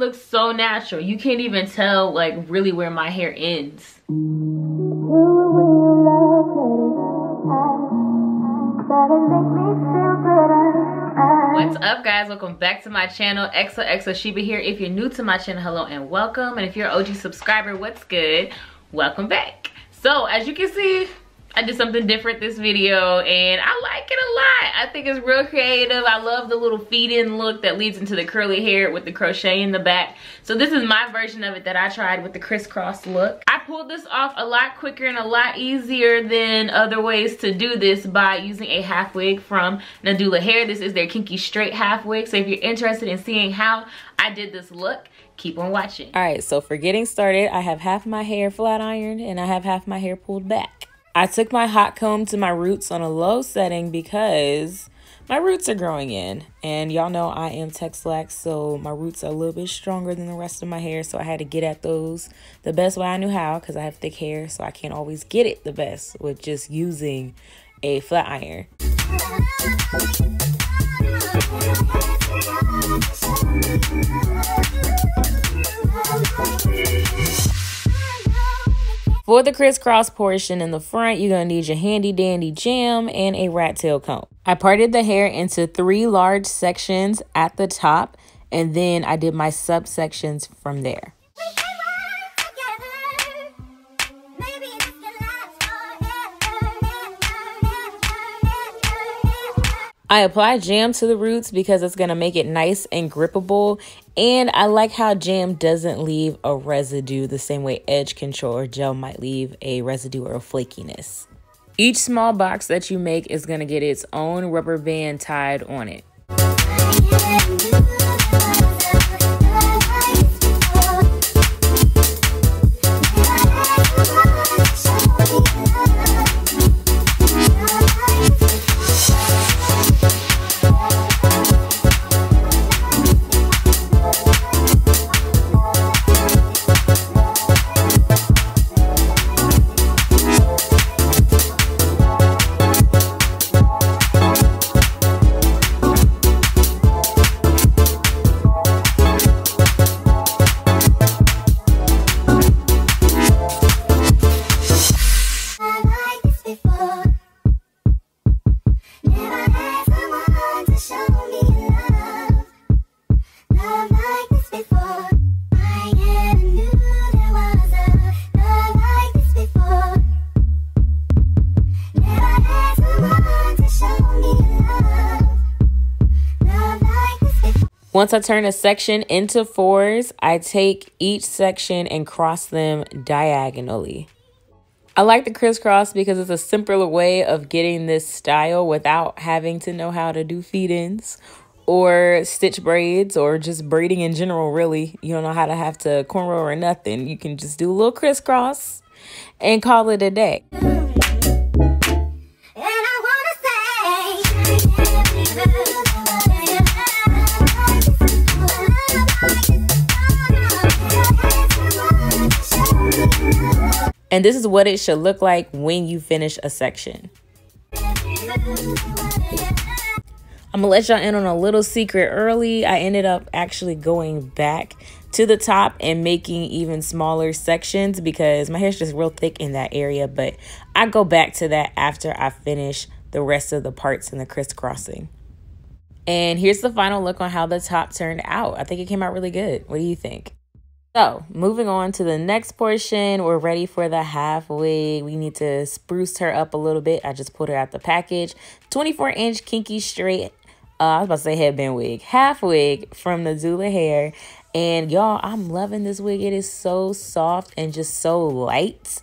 looks so natural. You can't even tell like really where my hair ends. What's up, guys? Welcome back to my channel. XOXO Sheba here. If you're new to my channel, hello and welcome. And if you're an OG subscriber, what's good? Welcome back. So as you can see, I did something different this video and I like it a lot. I think it's real creative. I love the little feed-in look that leads into the curly hair with the crochet in the back. So this is my version of it that I tried with the crisscross look. I pulled this off a lot quicker and a lot easier than other ways to do this by using a half wig from Nadula Hair. This is their Kinky straight half wig. So if you're interested in seeing how I did this look, keep on watching. All right, so for getting started, I have half my hair flat ironed and I have half my hair pulled back. I took my hot comb to my roots on a low setting because my roots are growing in. And y'all know I am Texlax, so my roots are a little bit stronger than the rest of my hair. So I had to get at those the best way I knew how because I have thick hair. So I can't always get it the best with just using a flat iron. For the crisscross portion in the front, you're going to need your handy dandy jam and a rat tail comb. I parted the hair into 3 large sections at the top, and then I did my subsections from there. I apply jam to the roots because it's going to make it nice and grippable. And I like how jam doesn't leave a residue the same way edge control or gel might leave a residue or a flakiness. Each small box that you make is going to get its own rubber band tied on it. Once I turn a section into 4s, I take each section and cross them diagonally. I like the crisscross because it's a simpler way of getting this style without having to know how to do feed-ins or stitch braids or just braiding in general, really. You don't know how to have to cornrow or nothing. You can just do a little crisscross and call it a day. And this is what it should look like when you finish a section. I'm gonna let y'all in on a little secret early. I ended up actually going back to the top and making even smaller sections because my hair's just real thick in that area. But I go back to that after I finish the rest of the parts in the crisscrossing. And here's the final look on how the top turned out. I think it came out really good. What do you think? So moving on to the next portion, we're ready for the half wig. We need to spruce her up a little bit. I just pulled her out the package. 24-inch Kinky straight, I was about to say headband wig, half wig from Nadula Hair. And y'all, I'm loving this wig. It is so soft and just so light.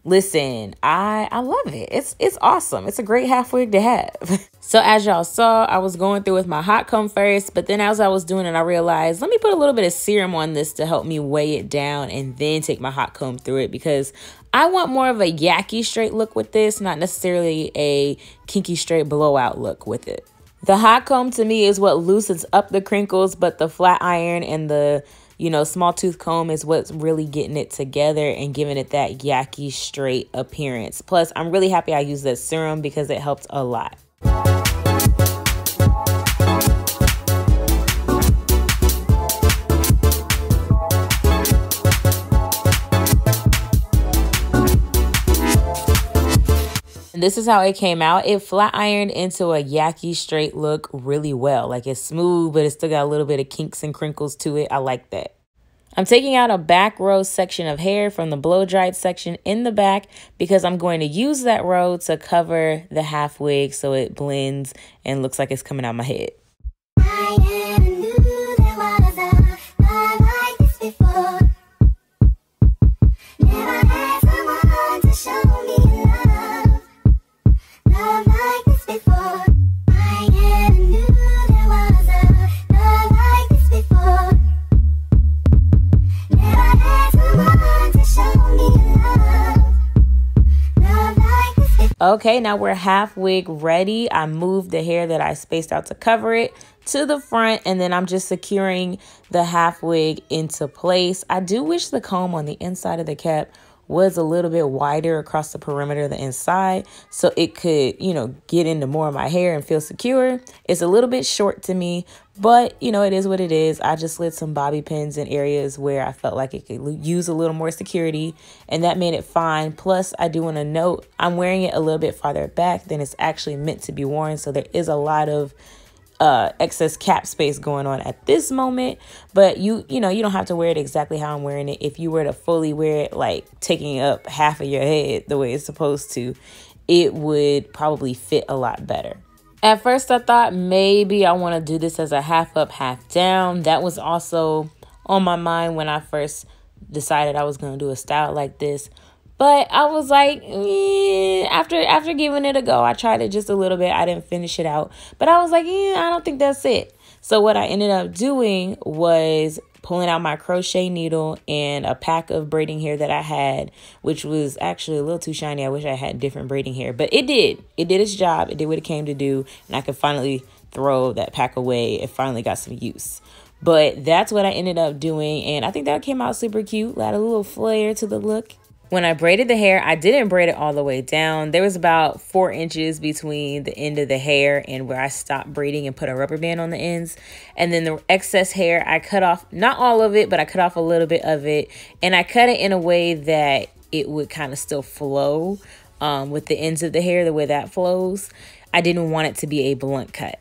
Listen, I love it. It's awesome. It's a great half wig to have. So as y'all saw, I was going through with my hot comb first, but then as I was doing it, I realized, let me put a little bit of serum on this to help me weigh it down and then take my hot comb through it because I want more of a yucky straight look with this, not necessarily a kinky straight blowout look with it. The hot comb to me is what loosens up the crinkles, but the flat iron and the small tooth comb is what's really getting it together and giving it that yucky straight appearance. Plus, I'm really happy I used that serum because it helped a lot. This is how it came out. It flat ironed into a yaki straight look really well. Like, it's smooth, but it's still got a little bit of kinks and crinkles to it. I like that. I'm taking out a back row section of hair from the blow dried section in the back because I'm going to use that row to cover the half wig so it blends and looks like it's coming out my head. Okay, now we're half wig ready. I moved the hair that I spaced out to cover it to the front, and then I'm just securing the half wig into place. I do wish the comb on the inside of the cap was a little bit wider across the perimeter of the inside so it could, you know, get into more of my hair and feel secure. It's a little bit short to me, but, you know, it is what it is. I just slid some bobby pins in areas where I felt like it could use a little more security, and that made it fine. Plus, I do want to note I'm wearing it a little bit farther back than it's actually meant to be worn, so there is a lot of excess cap space going on at this moment, but you know, you don't have to wear it exactly how I'm wearing it. If you were to fully wear it, like taking up half of your head the way it's supposed to, it would probably fit a lot better. At first I thought maybe I want to do this as a half up, half down. That was also on my mind when I first decided I was going to do a style like this. But I was like, after giving it a go, I tried it just a little bit. I didn't finish it out. But I was like, I don't think that's it. So what I ended up doing was pulling out my crochet needle and a pack of braiding hair that I had, which was actually a little too shiny. I wish I had different braiding hair. But it did. It did its job. It did what it came to do. And I could finally throw that pack away. It finally got some use. But that's what I ended up doing. And I think that came out super cute. Add a little flair to the look. When I braided the hair, I didn't braid it all the way down. There was about 4 inches between the end of the hair and where I stopped braiding and put a rubber band on the ends. And then the excess hair, I cut off, not all of it, but I cut off a little bit of it. And I cut it in a way that it would kind of still flow with the ends of the hair, the way that flows. I didn't want it to be a blunt cut.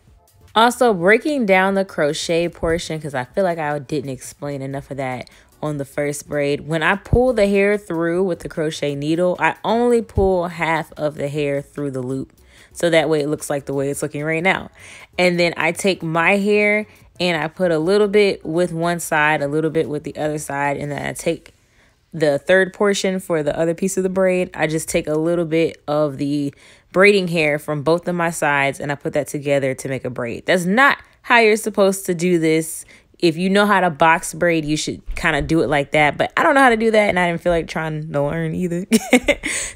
Also, breaking down the crochet portion, because I feel like I didn't explain enough of that on the first braid. When I pull the hair through with the crochet needle, I only pull half of the hair through the loop. So that way it looks like the way it's looking right now. And then I take my hair and I put a little bit with one side, a little bit with the other side. And then I take the third portion for the other piece of the braid. I just take a little bit of the braiding hair from both of my sides and I put that together to make a braid. That's not how you're supposed to do this. If you know how to box braid, you should kind of do it like that. But I don't know how to do that, and I didn't feel like trying to learn either.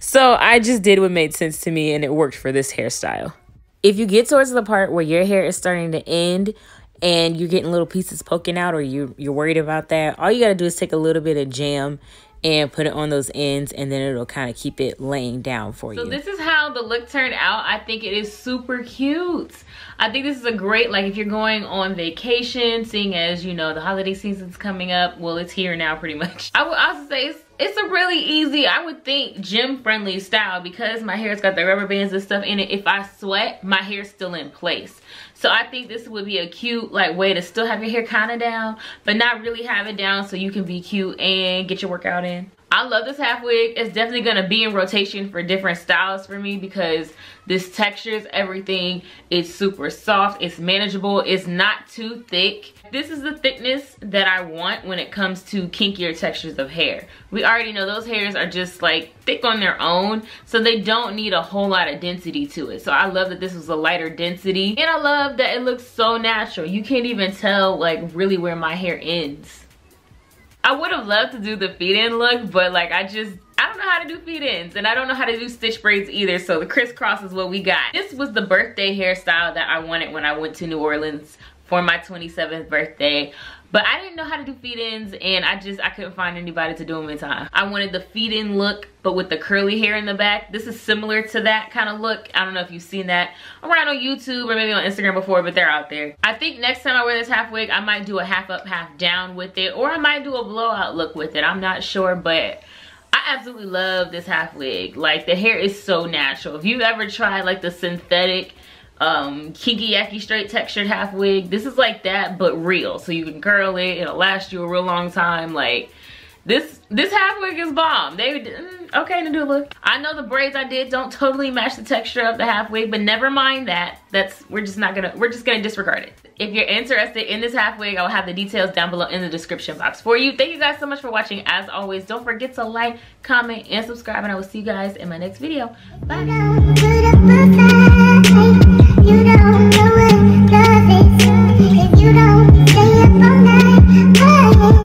So I just did what made sense to me, and it worked for this hairstyle. If you get towards the part where your hair is starting to end and you're getting little pieces poking out, or you're worried about that, all you got to do is take a little bit of jam and put it on those ends, and then it'll kind of keep it laying down for you. So this is how the look turned out. I think it is super cute. I think this is a great, like, if you're going on vacation, seeing as, you know, the holiday season's coming up. Well, it's here now pretty much. I would also say it's a really easy, I would think, gym-friendly style because my hair's got the rubber bands and stuff in it. If I sweat, my hair's still in place. So I think this would be a cute, like, way to still have your hair kind of down, but not really have it down so you can be cute and get your workout in. I love this half wig. It's definitely going to be in rotation for different styles for me because this textures everything. It's super soft. It's manageable. It's not too thick. This is the thickness that I want when it comes to kinkier textures of hair. We already know those hairs are just like thick on their own, so they don't need a whole lot of density to it. So I love that this was a lighter density, and I love that it looks so natural. You can't even tell like really where my hair ends. I would have loved to do the feet in look, but like I don't know how to do feet ends, and I don't know how to do stitch braids either, so the crisscross is what we got. This was the birthday hairstyle that I wanted when I went to New Orleans for my 27th birthday, but I didn't know how to do feet ends, and I couldn't find anybody to do them in time. I wanted the feet in look, but with the curly hair in the back. This is similar to that kind of look. I don't know if you've seen that around on YouTube or maybe on Instagram before, but they're out there. I think next time I wear this half wig, I might do a half up, half down with it, or I might do a blowout look with it. I'm not sure, but I I absolutely love this half wig. Like, the hair is so natural. If you've ever tried like the synthetic Kinky straight textured half wig, this is like that but real. So you can curl it, it'll last you a real long time. Like, this half wig is bomb. Okay, Nadula. I know the braids I did don't totally match the texture of the half wig, but never mind that. We're just gonna disregard it. If you're interested in this half wig, I will have the details down below in the description box for you. Thank you guys so much for watching. As always, don't forget to like, comment, and subscribe, and I will see you guys in my next video. Bye.